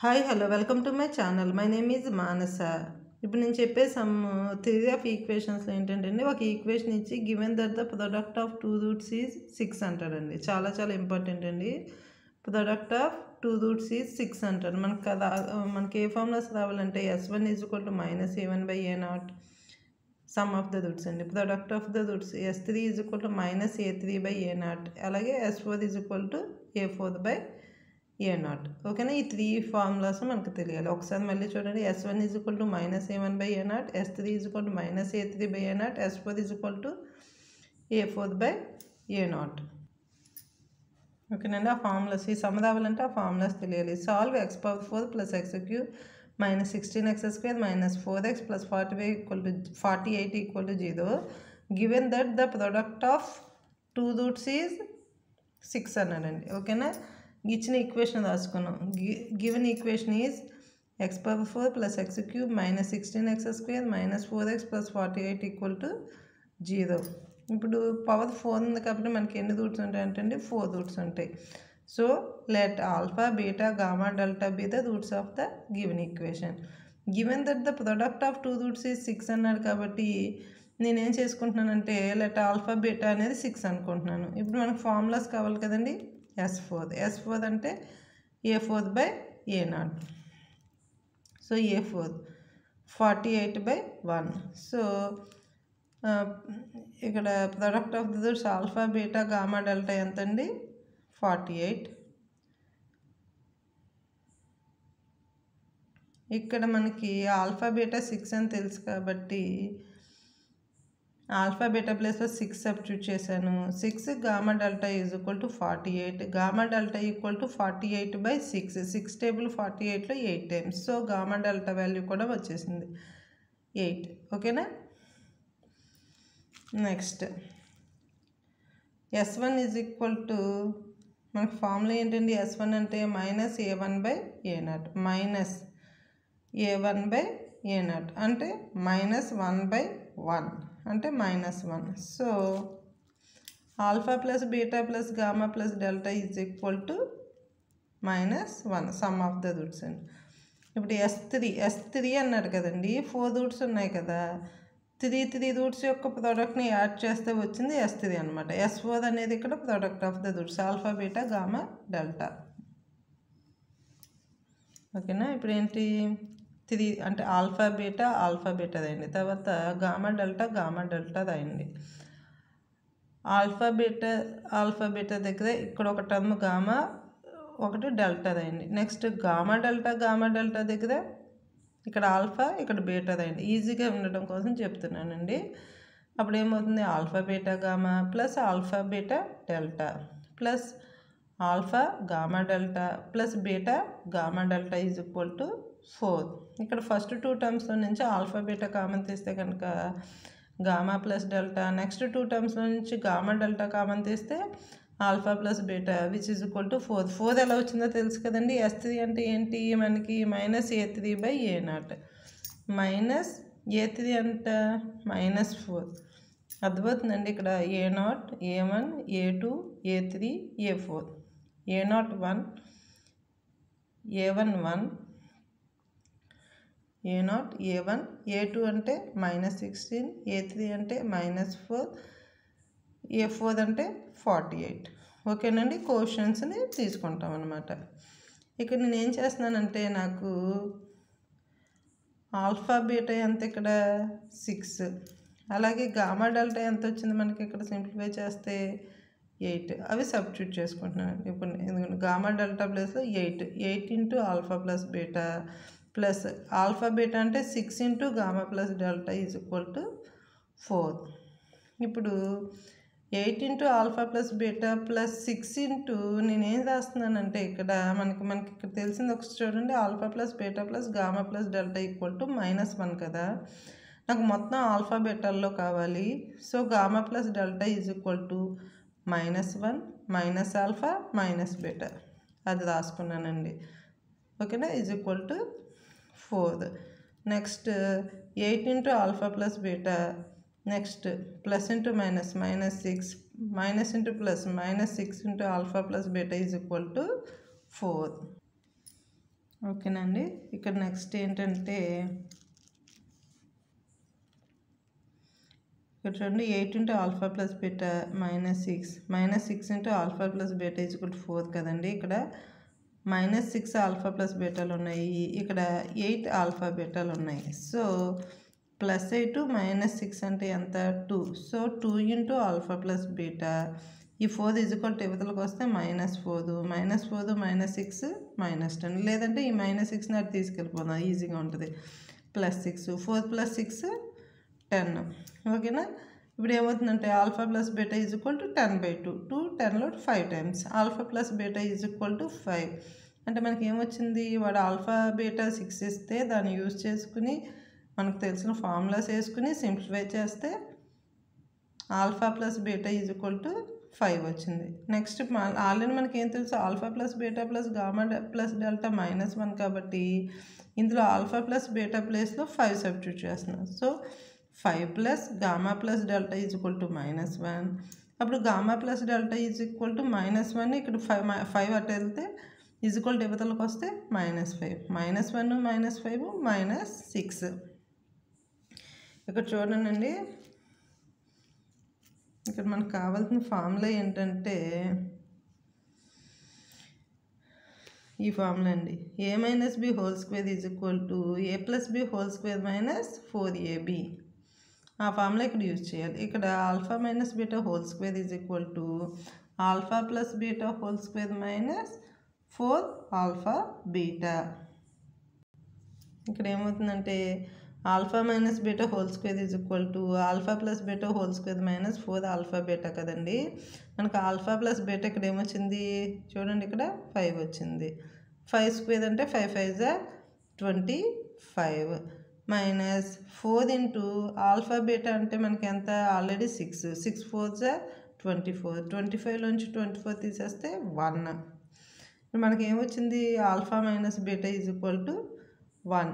Hi hello welcome to my channel. My name is Manasa. ఇప్పుడు నేను చెప్పే సమ్ థియరీ ఆఫ్ ఈక్వేషన్స్లో ఏంటంటే ఒక ఈక్వేషన్ ఇచ్చి given that the product of two roots is 6 అంటాడండి. చాలా చాలా ఇంపార్టెంట్ అండి. Product of two roots is 6 అంటాడు. మనకి ఏ ఫార్ములాస్ రావాలంటే S1 is equal to minus a1/a0 sum of the roots అండి. Product of the roots S3 is equal to minus a3/a0 అలాగే S4 is equal to a4/a0. ఓకేనా? ఈ 3 formulas మనకు తెలియాలి. ఒకసారి మళ్ళీ చూడండి. S1 is equal to minus a1/a0, S3 is equal to minus a3/a0, S4 is equal to a4/a0. ఓకేనండి. ఆ ఫార్ములాస్ ఈ సమ్ రావాలంటే ఆ ఫార్ములాస్ తెలియాలి. Solve x⁴ plus x³ minus 16x² minus 4x plus 48 equal to 0 given that the product of two roots is 6 అన్నాడండి. ఓకేనా? ఇచ్చిన equation రాసుకున్నాం. Given equation is x⁴ plus x³ minus 16x² minus 4x plus 48 equal to 0. ఇప్పుడు power 4 ఉంది కాబట్టి మనకి ఎన్ని roots ఉంటాయంటే 4 రూట్స్ ఉంటాయి. So let alpha beta gamma delta be the roots of the given equation. Given that the product of two roots is 6 అన్నాడు కాబట్టి నేనేం చేసుకుంటున్నానంటే లెట్ ఆల్ఫా బీటా అనేది 6 అనుకుంటున్నాను. ఇప్పుడు మనకు ఫార్ములాస్ కావాలి కదండి. S4 అంటే a4/a0. So a4 48/1. సో ఇక్కడ product of the roots alpha beta gamma delta ఎంత అండి? 48. ఇక్కడ మనకి ఆల్ఫా బీటా 6 అని తెలుసు కాబట్టి ఆల్ఫా బీటా ప్లేస్లో 6 సబ్స్టిట్యూట్ చేశాను. 6 gamma delta is equal to 48. Gamma delta equal to 48/6. 6 table 48లో 8 times. So gamma delta value కూడా వచ్చేసింది 8. ఓకేనా? Next S1 is equal to మనకు ఫార్ములా ఏంటండి? S1 అంటే మైనస్ a1/a0 మైనస్ a1/a0 అంటే మైనస్ 1/1 అంటే -1. So alpha plus beta plus gamma plus delta is equal to -1 some of the roots అండి. ఇప్పుడు S3 అన్నాడు కదండి. 4 రూట్స్ ఉన్నాయి కదా. 3 రూట్స్ యొక్క ప్రోడక్ట్ని యాడ్ చేస్తే వచ్చింది S3 అనమాట. S4 అనేది ఇక్కడ product of the roots alpha beta gamma delta. ఓకేనా? ఇప్పుడు ఏంటి 3 అంటే ఆల్ఫా బీటా అయింది. తర్వాత గామా డెల్టా అయింది. ఆల్ఫా బీటా దగ్గర ఇక్కడ ఒక టర్మ్ గామా ఒకటి డెల్టా అయింది. నెక్స్ట్ గామా డెల్టా దగ్గర ఇక్కడ ఆల్ఫా ఇక్కడ బీటా అయింది. ఈజీగా ఉండడం కోసం చెప్తున్నానండి. అప్పుడు ఏమవుతుంది? Alpha beta gamma plus alpha beta delta plus alpha gamma delta plus beta gamma delta is equal to 4. ఇక్కడ ఫస్ట్ 2 టర్మ్స్లో నుంచి ఆల్ఫా బీటా కామన్ తీస్తే కనుక గామా ప్లస్ డెల్టా. నెక్స్ట్ 2 టర్మ్స్లో నుంచి గామా డెల్టా కామన్ తీస్తే alpha plus beta which is equal to 4. 4 ఎలా వచ్చిందో తెలుసు కదండి. S3 అంటే ఏంటి? మనకి మైనస్ a3/a0 మైనస్ a3 అంట -4. అర్థమవుతుందండి. ఇక్కడ a0 a1 a2 a3 a4 a0 1 a1 1 a0 a1 a2 అంటే -16 a3 అంటే -4 a4 అంటే 48. ఓకేనండి. క్వశ్చన్స్ని తీసుకుంటాం అన్నమాట. ఇక్కడ నేను ఏం చేస్తున్నానంటే నాకు ఆల్ఫా బీటా ఎంత ఇక్కడ 6 అలాగే గామా డెల్టా ఎంత వచ్చింది మనకి ఇక్కడ సింప్లిఫై చేస్తే 8 అవి సబ్స్టిట్యూట్ చేసుకుంటున్నాను. ఇప్పుడు గామా డెల్టా ప్లేస్లో 8 into alpha plus beta plus alpha beta అంటే 6 into gamma plus delta is equal to 4. ఇప్పుడు 8 into alpha plus beta plus 6 into నేనేం రాస్తున్నానంటే ఇక్కడ మనకి ఇక్కడ తెలిసింది ఒకసారి చూడండి. Alpha plus beta plus gamma plus delta equal to -1 కదా. నాకు మొత్తం ఆల్ఫా బీటాల్లో కావాలి. So gamma plus delta is equal to -1 minus alpha minus beta అది రాసుకున్నానండి. ఓకేనా? Is equal to 4. Next 8 into alpha plus beta next plus into -6 minus into plus -6 into alpha plus beta is equal to 4. ఓకేనండి. ఇక్కడ next ఏంటంటే ఇక్కడ చూడండి 8 into alpha plus beta -6 into alpha plus beta =4 కదండి. ఇక్కడ -6 alpha plus బీటాలు ఉన్నాయి, ఇక్కడ 8 alpha బీటాలు ఉన్నాయి. సో +8 -6 అంటే ఎంత 2. So 2 into alpha plus beta, ఈ 4 ఇవతలకు వస్తే -4 -6 -10, లేదంటే ఈ -6ని అటు తీసుకెళ్ళిపోదాం, ఈజీగా ఉంటుంది. +6 4 + 6 10. ఓకేనా. ఇప్పుడు ఏమవుతుందంటే alpha plus beta =10/2. 2 10లో 5 times. Alpha plus beta =5 అంటే మనకి ఏమొచ్చింది, వాడు ఆల్ఫా బీటా 6 ఇస్తే దాన్ని యూజ్ చేసుకుని మనకు తెలిసిన ఫార్ములాస్ వేసుకుని సింప్లిఫై చేస్తే ఆల్ఫా ప్లస్ బీటా =5 వచ్చింది. నెక్స్ట్ ఆల్రెడీ మనకి ఏం తెలుసు, alpha plus beta plus gamma plus delta -1 కాబట్టి ఇందులో ఆల్ఫా ప్లస్ బీటా ప్లేస్లో 5 సబ్స్టిట్యూట్ చేస్తున్నాం. So 5 plus gamma plus delta =-1. అప్పుడు గామా ప్లస్ డెల్టా -1, ఇక్కడ 5 అటు వెళ్తే ఇవతలకు వస్తే -5 -1 -5 -6. ఇక్కడ చూడండి, ఇక్కడ మనకు కావాల్సిన ఫార్ములా ఏంటంటే ఈ ఫార్ములా అండి. a - b² a + b² - 4ab. ఆ ఫార్ములా ఇక్కడ యూజ్ చేయాలి. ఇక్కడ alpha minus beta ² alpha plus beta ² -4 alpha beta. ఇక్కడ ఏమవుతుందంటే alpha minus beta ² alpha plus beta ² -4 alpha beta కదండి. మనకు ఆల్ఫా ప్లస్ బీటా ఇక్కడ ఏమొచ్చింది చూడండి, ఇక్కడ 5 వచ్చింది. 5² అంటే 5 5 = 25 -4 ఇంటూ ఆల్ఫా బీటా అంటే మనకి ఎంత ఆల్రెడీ 6 4 = 24. 25లోంచి 24 తీసేస్తే 1. మనకి ఏమొచ్చింది, ఆల్ఫా మైనస్ బీటా =1.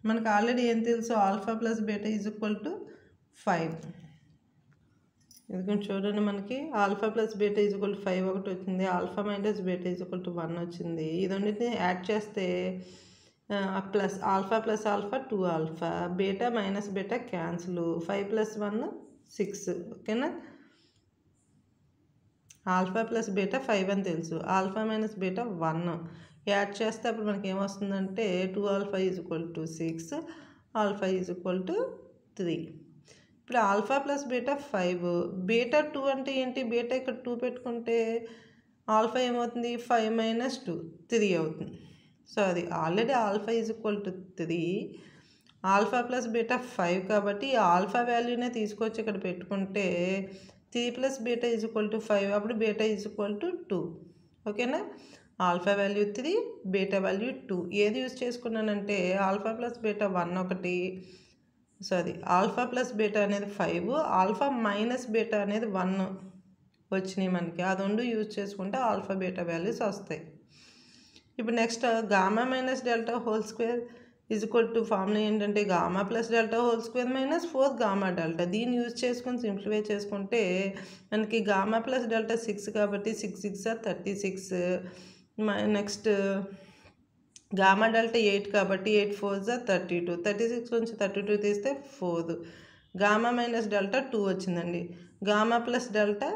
మనకు ఆల్రెడీ ఏం తెలుసు, ఆల్ఫా ప్లస్ బీటా =5. ఎందుకంటే చూడండి, మనకి ఆల్ఫా ప్లస్ బీటా =5 ఒకటి వచ్చింది, ఆల్ఫా మైనస్ బీటా =1 వచ్చింది. ఇది రెండింటిని యాడ్ చేస్తే plus alpha plus alpha 2 alpha, beta minus beta cancel, 5 + 1 6. ఓకేనా. ఆల్ఫా ప్లస్ బీటా 5 అని తెలుసు, ఆల్ఫా మైనస్ బీటా 1 యాడ్ చేస్తే అప్పుడు మనకి ఏమొస్తుందంటే 2 ఆల్ఫా =6 ఆల్ఫా 3. ఇప్పుడు ఆల్ఫా ప్లస్ బీటా 5, బీటా 2 అంటే ఏంటి, బీటా ఇక్కడ 2 పెట్టుకుంటే ఆల్ఫా ఏమవుతుంది 5 - 2 3 అవుతుంది. సో అది already alpha 3, alpha plus beta 5 కాబట్టి ఆల్ఫా వాల్యూనే తీసుకొచ్చి ఇక్కడ పెట్టుకుంటే 3 + బీటా =5, అప్పుడు బీటా 2. ఓకేనా. Alpha value 3, beta value 2. ఏది యూజ్ చేసుకున్నానంటే ఆల్ఫా ప్లస్ బీటా 1 ఒకటి, ఆల్ఫా ప్లస్ బీటా అనేది 5, ఆల్ఫా మైనస్ బీటా అనేది 1 వచ్చినాయి మనకి. అది రెండు యూజ్ చేసుకుంటే ఆల్ఫా బీటా వాల్యూస్ వస్తాయి. ఇప్పుడు next gamma minus delta ² formula ఏంటంటే gamma plus delta ² -4 gamma delta. దీన్ని యూజ్ చేసుకొని సింప్లిఫై చేసుకుంటే మనకి గామా ప్లస్ డెల్టా 6 కాబట్టి 6 6 = 36. నెక్స్ట్ గామా డెల్టా 8 కాబట్టి 8 4 = 32. 36 నుంచి 32 తీస్తే 4. గామా మైనస్ డెల్టా 2 వచ్చిందండి. గామా ప్లస్ డెల్టా,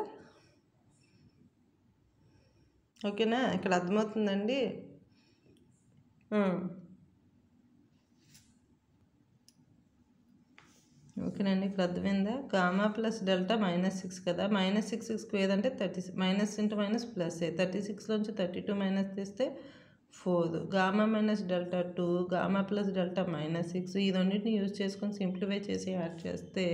ఓకేనా. ఇక్కడ అర్థమవుతుందండి. ఓకేనండి, ఇక్కడ అర్థమైందా. గామా ప్లస్ డెల్టా -6 కదా, -6² అంటే 36, మైనస్ ఇంటూ మైనస్ ప్లస్. 36లోంచి 32 మైనస్ తీస్తే 4. Gamma minus delta 2, gamma plus delta -6. ఈ రెండింటిని యూజ్ చేసుకొని సింప్లిఫై చేసి యాడ్ చేస్తే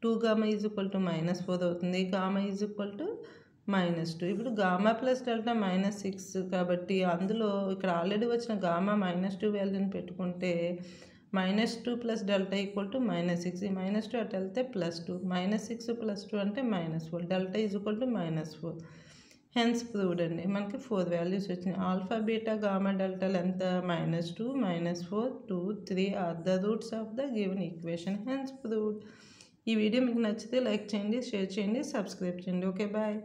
2 గామా -4 అవుతుంది, గామా -2. ఇప్పుడు గామా ప్లస్ డెల్టా -6 కాబట్టి అందులో ఇక్కడ ఆల్రెడీ వచ్చిన గామా -2 వాల్యూని పెట్టుకుంటే -2 + డెల్టా -6. ఈ -2 అటు వెళ్తే +2, -6 + 2 అంటే -4, డెల్టా -4. హెన్స్ ప్రూవ్డ్ అండి. మనకి 4 వాల్యూస్ వచ్చినాయి. ఆల్ఫా బీటా గామా డెల్టాలు ఎంత -2 -4 2 3 are the roots of the given equation. Hence proved. ఈ వీడియో మీకు నచ్చితే లైక్ చేయండి, షేర్ చేయండి, సబ్స్క్రైబ్ చేయండి. Okay, bye.